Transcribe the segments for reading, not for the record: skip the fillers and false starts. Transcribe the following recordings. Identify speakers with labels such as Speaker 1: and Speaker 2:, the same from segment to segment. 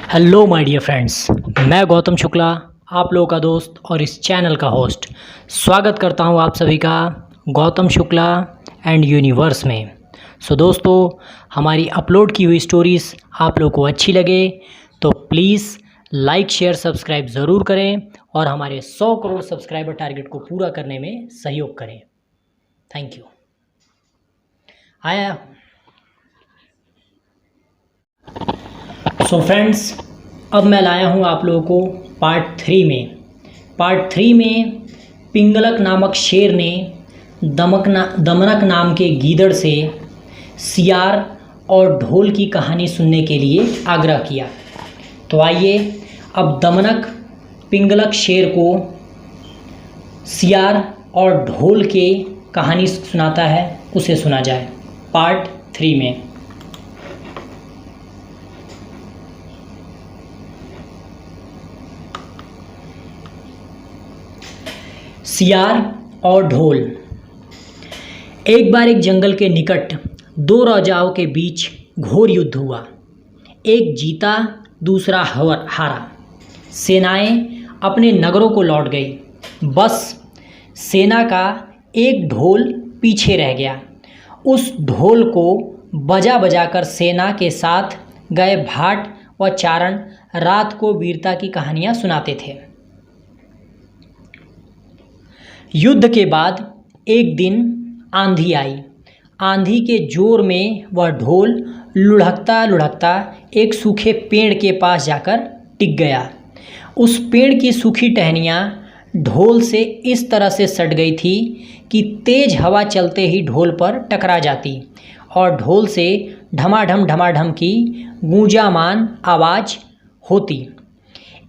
Speaker 1: Hello my dear friends, मैं गौतम शुक्ला, आप लोगों का दोस्त और इस चैनल का होस्ट स्वागत करता हूं आप सभी का गौतम शुक्ला एंड यूनिवर्स में। दोस्तों, हमारी अपलोड की हुई स्टोरीज़ आप लोगों को अच्छी लगे तो प्लीज़ लाइक शेयर सब्सक्राइब ज़रूर करें और हमारे 100 करोड़ सब्सक्राइबर टारगेट को पूरा करने में सहयोग करें। Thank you. आया फ्रेंड्स, अब मैं लाया हूँ आप लोगों को पार्ट थ्री में पिंगलक नामक शेर ने दमनक नाम के गीदड़ से सियार और ढोल की कहानी सुनने के लिए आग्रह किया। तो आइए अब दमनक पिंगलक शेर को सियार और ढोल के कहानी सुनाता है, उसे सुना जाए पार्ट 3 में। सियार और ढोल। एक बार एक जंगल के निकट दो राजाओं के बीच घोर युद्ध हुआ। एक जीता, दूसरा हारा। सेनाएं अपने नगरों को लौट गई। बस सेना का एक ढोल पीछे रह गया। उस ढोल को बजा बजाकर सेना के साथ गए भाट व चारण रात को वीरता की कहानियां सुनाते थे। युद्ध के बाद एक दिन आंधी आई। आंधी के जोर में वह ढोल लुढ़कता लुढ़कता एक सूखे पेड़ के पास जाकर टिक गया। उस पेड़ की सूखी टहनियाँ ढोल से इस तरह से सट गई थी कि तेज हवा चलते ही ढोल पर टकरा जाती और ढोल से ढमाढम की गूंजामान आवाज़ होती।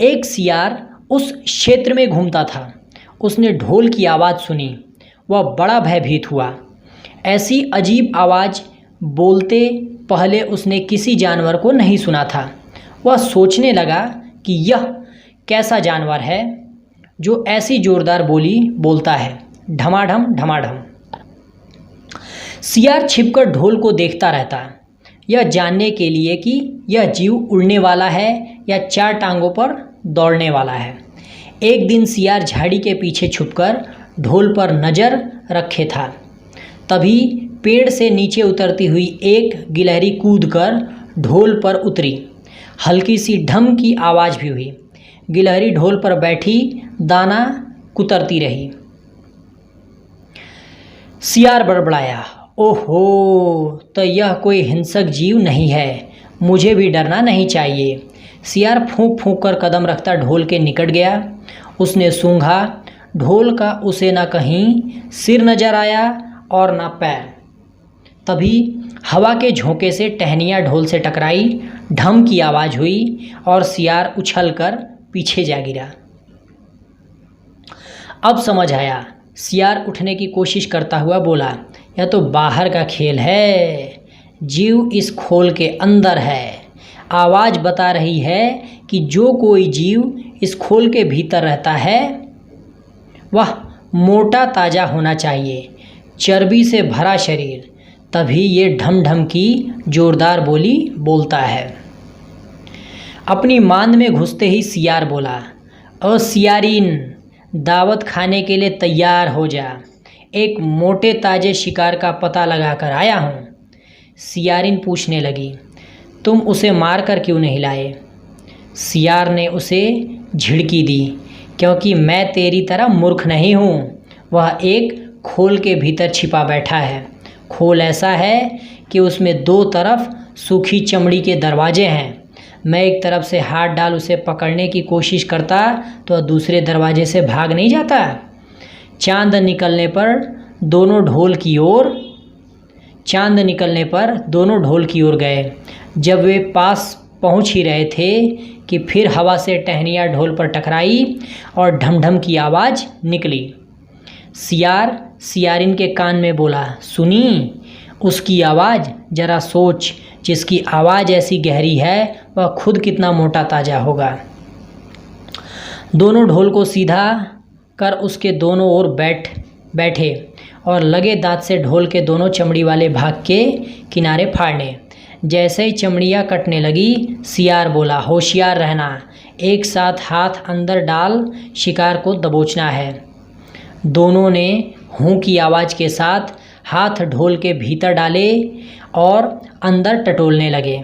Speaker 1: एक सियार उस क्षेत्र में घूमता था। उसने ढोल की आवाज़ सुनी। वह बड़ा भयभीत हुआ। ऐसी अजीब आवाज़ बोलते पहले उसने किसी जानवर को नहीं सुना था। वह सोचने लगा कि यह कैसा जानवर है जो ऐसी ज़ोरदार बोली बोलता है, ढमाढम। सियार छिपकर ढोल को देखता रहता, यह जानने के लिए कि यह जीव उड़ने वाला है या चार टांगों पर दौड़ने वाला है। एक दिन सियार झाड़ी के पीछे छुपकर ढोल पर नज़र रखे था। तभी पेड़ से नीचे उतरती हुई एक गिलहरी कूदकर ढोल पर उतरी। हल्की सी ढम की आवाज़ भी हुई। गिलहरी ढोल पर बैठी दाना कुतरती रही। सियार बड़बड़ाया, ओहो, तो यह कोई हिंसक जीव नहीं है, मुझे भी डरना नहीं चाहिए। सियार फूंक फूंक कर कदम रखता ढोल के निकट गया। उसने सूंघा। ढोल का उसे न कहीं सिर नजर आया और न पैर। तभी हवा के झोंके से टहनियाँ ढोल से टकराई, ढम की आवाज़ हुई और सियार उछलकर पीछे जा गिरा। अब समझ आया। सियार उठने की कोशिश करता हुआ बोला, यह तो बाहर का खेल है, जीव इस खोल के अंदर है। आवाज़ बता रही है कि जो कोई जीव इस खोल के भीतर रहता है वह मोटा ताज़ा होना चाहिए, चर्बी से भरा शरीर, तभी ये ढम की ज़ोरदार बोली बोलता है। अपनी मांद में घुसते ही सियार बोला, ओ सियारिन, दावत खाने के लिए तैयार हो जा। एक मोटे ताजे शिकार का पता लगाकर आया हूँ। सियारिन पूछने लगी, तुम उसे मार कर क्यों नहीं लाए? सियार ने उसे झिड़की दी, क्योंकि मैं तेरी तरह मूर्ख नहीं हूँ। वह एक खोल के भीतर छिपा बैठा है। खोल ऐसा है कि उसमें दो तरफ सूखी चमड़ी के दरवाजे हैं। मैं एक तरफ से हाथ डाल उसे पकड़ने की कोशिश करता तो दूसरे दरवाजे से भाग नहीं जाता। चांद निकलने पर दोनों ढोल की ओर गए। जब वे पास पहुंच ही रहे थे कि फिर हवा से टहनियाँ ढोल पर टकराई और ढम की आवाज़ निकली। सियार सियारिन के कान में बोला, सुनी उसकी आवाज़? ज़रा सोच, जिसकी आवाज़ ऐसी गहरी है वह खुद कितना मोटा ताज़ा होगा। दोनों ढोल को सीधा कर उसके दोनों ओर बैठे और लगे दांत से ढोल के दोनों चमड़ी वाले भाग के किनारे फाड़ने। जैसे ही चमड़ियाँ कटने लगी, सियार बोला, होशियार रहना, एक साथ हाथ अंदर डाल शिकार को दबोचना है। दोनों ने हूँ की आवाज़ के साथ हाथ ढोल के भीतर डाले और अंदर टटोलने लगे।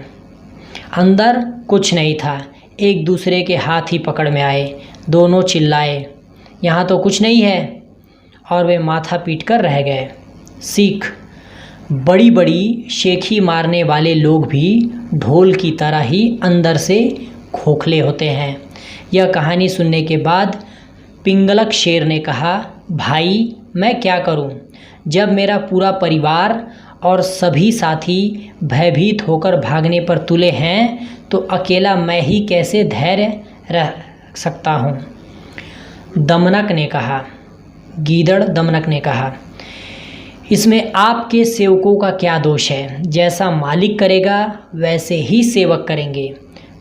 Speaker 1: अंदर कुछ नहीं था, एक दूसरे के हाथ ही पकड़ में आए। दोनों चिल्लाए, यहाँ तो कुछ नहीं है, और वे माथा पीट कर रह गए। सीख: बड़ी बड़ी शेखी मारने वाले लोग भी ढोल की तरह ही अंदर से खोखले होते हैं। यह कहानी सुनने के बाद पिंगलक शेर ने कहा, भाई मैं क्या करूं? जब मेरा पूरा परिवार और सभी साथी भयभीत होकर भागने पर तुले हैं तो अकेला मैं ही कैसे धैर्य रह सकता हूं? दमनक ने कहा। गीदड़ दमनक ने कहा, इसमें आपके सेवकों का क्या दोष है? जैसा मालिक करेगा वैसे ही सेवक करेंगे।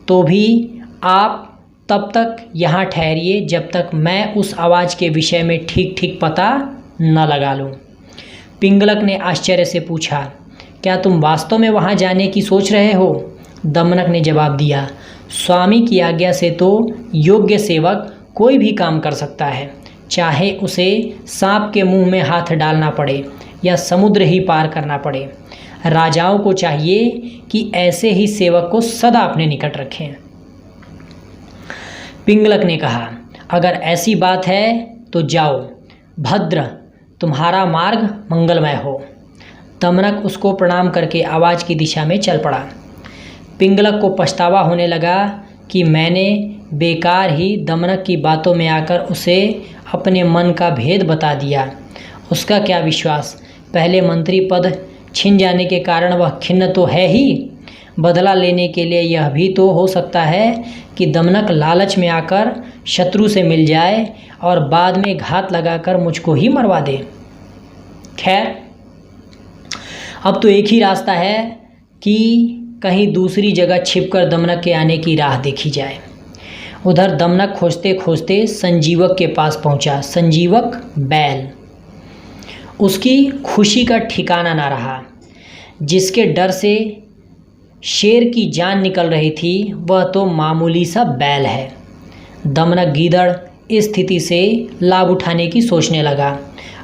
Speaker 1: तो भी आप तब तक यहाँ ठहरिए जब तक मैं उस आवाज़ के विषय में ठीक ठीक पता न लगा लूँ। पिंगलक ने आश्चर्य से पूछा, क्या तुम वास्तव में वहाँ जाने की सोच रहे हो? दमनक ने जवाब दिया, स्वामी की आज्ञा से तो योग्य सेवक कोई भी काम कर सकता है, चाहे उसे सांप के मुंह में हाथ डालना पड़े या समुद्र ही पार करना पड़े। राजाओं को चाहिए कि ऐसे ही सेवक को सदा अपने निकट रखें। पिंगलक ने कहा, अगर ऐसी बात है तो जाओ, भद्र तुम्हारा मार्ग मंगलमय हो। दमनक उसको प्रणाम करके आवाज़ की दिशा में चल पड़ा। पिंगलक को पछतावा होने लगा कि मैंने बेकार ही दमनक की बातों में आकर उसे अपने मन का भेद बता दिया। उसका क्या विश्वास, पहले मंत्री पद छिन जाने के कारण वह खिन्न तो है ही, बदला लेने के लिए यह भी तो हो सकता है कि दमनक लालच में आकर शत्रु से मिल जाए और बाद में घात लगाकर मुझको ही मरवा दे। खैर, अब तो एक ही रास्ता है कि कहीं दूसरी जगह छिपकर दमनक के आने की राह देखी जाए। उधर दमनक खोजते खोजते संजीवक के पास पहुंचा। संजीवक बैल, उसकी खुशी का ठिकाना ना रहा। जिसके डर से शेर की जान निकल रही थी वह तो मामूली सा बैल है। दमनक गीदड़ इस स्थिति से लाभ उठाने की सोचने लगा।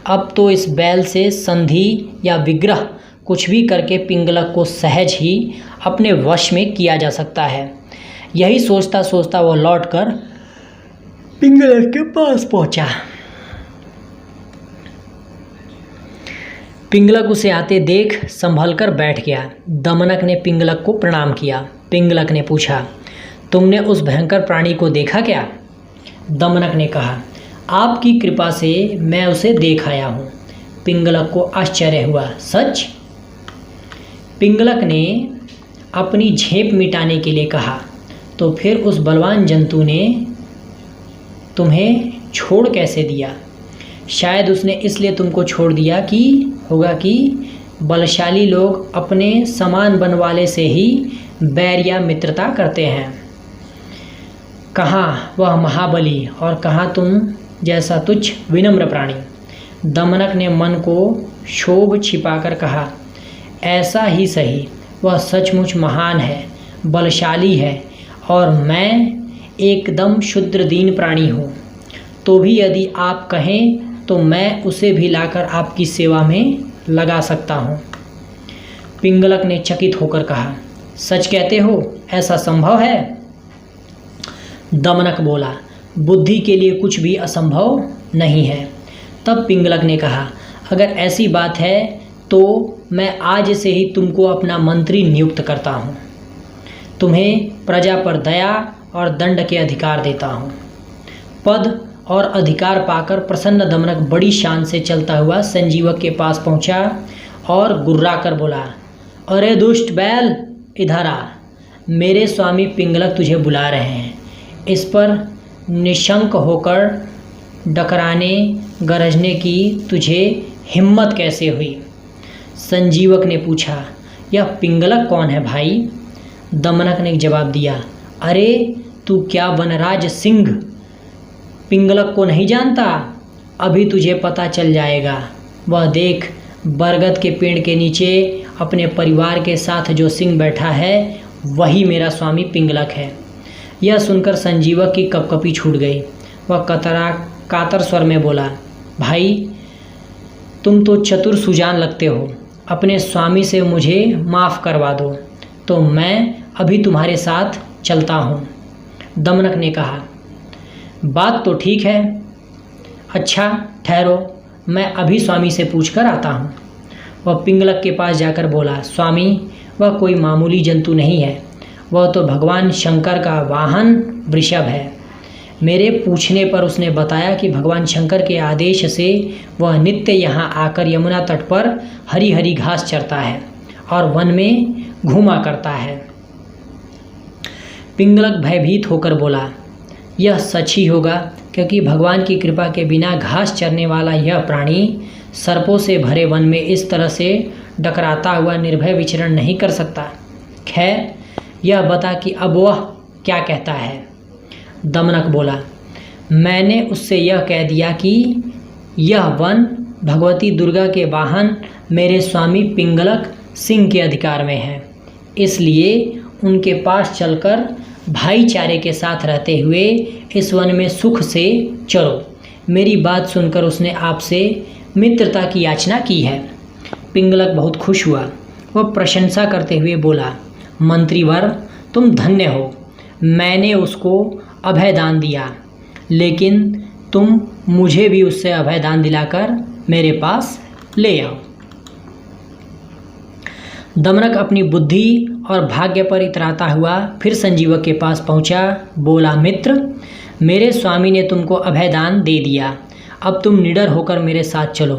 Speaker 1: अब तो इस बैल से संधि या विग्रह कुछ भी करके पिंगलक को सहज ही अपने वश में किया जा सकता है। यही सोचता सोचता वह लौटकर पिंगलक के पास पहुंचा। पिंगलक उसे आते देख संभल कर बैठ गया। दमनक ने पिंगलक को प्रणाम किया। पिंगलक ने पूछा, तुमने उस भयंकर प्राणी को देखा क्या? दमनक ने कहा, आपकी कृपा से मैं उसे देख आया हूँ। पिंगलक को आश्चर्य हुआ, सच? पिंगलक ने अपनी झेप मिटाने के लिए कहा, तो फिर उस बलवान जंतु ने तुम्हें छोड़ कैसे दिया? शायद उसने इसलिए तुमको छोड़ दिया कि बलशाली लोग अपने समान बनवाले से ही बैर या मित्रता करते हैं। कहाँ वह महाबली और कहाँ तुम जैसा तुच्छ विनम्र प्राणी। दमनक ने मन को क्षोभ छिपाकर कहा, ऐसा ही सही, वह सचमुच महान है, बलशाली है और मैं एकदम क्षुद्र दीन प्राणी हूँ। तो भी यदि आप कहें तो मैं उसे भी लाकर आपकी सेवा में लगा सकता हूँ। पिंगलक ने चकित होकर कहा, सच कहते हो? ऐसा संभव है? दमनक बोला, बुद्धि के लिए कुछ भी असंभव नहीं है। तब पिंगलक ने कहा, अगर ऐसी बात है तो मैं आज से ही तुमको अपना मंत्री नियुक्त करता हूँ। तुम्हें प्रजा पर दया और दंड के अधिकार देता हूँ। पद और अधिकार पाकर प्रसन्न दमनक बड़ी शान से चलता हुआ संजीवक के पास पहुंचा और गुर्रा कर बोला, अरे दुष्ट बैल, इधर आ, मेरे स्वामी पिंगलक तुझे बुला रहे हैं। इस पर निशंक होकर डकराने गरजने की तुझे हिम्मत कैसे हुई? संजीवक ने पूछा, यह पिंगलक कौन है भाई? दमनक ने जवाब दिया, अरे तू क्या वनराज सिंह पिंगलक को नहीं जानता? अभी तुझे पता चल जाएगा। वह देख, बरगद के पेड़ के नीचे अपने परिवार के साथ जो सिंह बैठा है वही मेरा स्वामी पिंगलक है। यह सुनकर संजीवक की कपकपी छूट गई। वह कातर स्वर में बोला, भाई तुम तो चतुर सुजान लगते हो, अपने स्वामी से मुझे माफ़ करवा दो तो मैं अभी तुम्हारे साथ चलता हूँ। दमनक ने कहा, बात तो ठीक है, अच्छा ठहरो, मैं अभी स्वामी से पूछ कर आता हूँ। वह पिंगलक के पास जाकर बोला, स्वामी वह कोई मामूली जंतु नहीं है, वह तो भगवान शंकर का वाहन वृषभ है। मेरे पूछने पर उसने बताया कि भगवान शंकर के आदेश से वह नित्य यहाँ आकर यमुना तट पर हरी हरी घास चरता है और वन में घूमा करता है। पिंगलक भयभीत होकर बोला, यह सच ही होगा, क्योंकि भगवान की कृपा के बिना घास चरने वाला यह प्राणी सर्पों से भरे वन में इस तरह से डकराता हुआ निर्भय विचरण नहीं कर सकता। खैर यह बता कि अब वह क्या कहता है। दमनक बोला, मैंने उससे यह कह दिया कि यह वन भगवती दुर्गा के वाहन मेरे स्वामी पिंगलक सिंह के अधिकार में है, इसलिए उनके पास चलकर भाईचारे के साथ रहते हुए इस वन में सुख से चरो। मेरी बात सुनकर उसने आपसे मित्रता की याचना की है। पिंगलक बहुत खुश हुआ। वह प्रशंसा करते हुए बोला, मंत्रीवर तुम धन्य हो, मैंने उसको अभयदान दिया, लेकिन तुम मुझे भी उससे अभयदान दिलाकर मेरे पास ले आओ। दमनक अपनी बुद्धि और भाग्य पर इतराता हुआ फिर संजीवक के पास पहुंचा। बोला, मित्र मेरे स्वामी ने तुमको अभयदान दे दिया, अब तुम निडर होकर मेरे साथ चलो,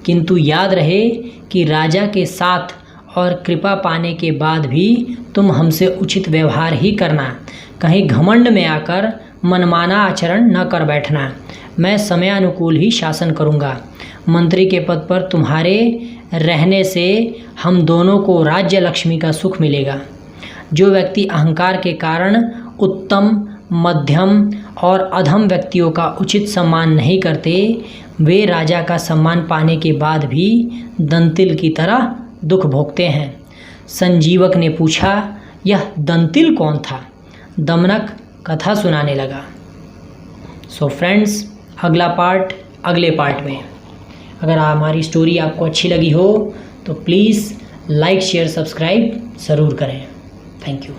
Speaker 1: किंतु याद रहे कि राजा के साथ और कृपा पाने के बाद भी तुम हमसे उचित व्यवहार ही करना, कहीं घमंड में आकर मनमाना आचरण न कर बैठना। मैं समयानुकूल ही शासन करूँगा। मंत्री के पद पर तुम्हारे रहने से हम दोनों को राज्य लक्ष्मी का सुख मिलेगा। जो व्यक्ति अहंकार के कारण उत्तम, मध्यम और अधम व्यक्तियों का उचित सम्मान नहीं करते, वे राजा का सम्मान पाने के बाद भी दंतिल की तरह दुख भोगते हैं। संजीवक ने पूछा, यह दंतिल कौन था? दमनक कथा सुनाने लगा। सो फ्रेंड्स, अगला पार्ट अगले पार्ट में। अगर हमारी स्टोरी आपको अच्छी लगी हो तो प्लीज़ लाइक शेयर सब्सक्राइब ज़रूर करें। Thank you.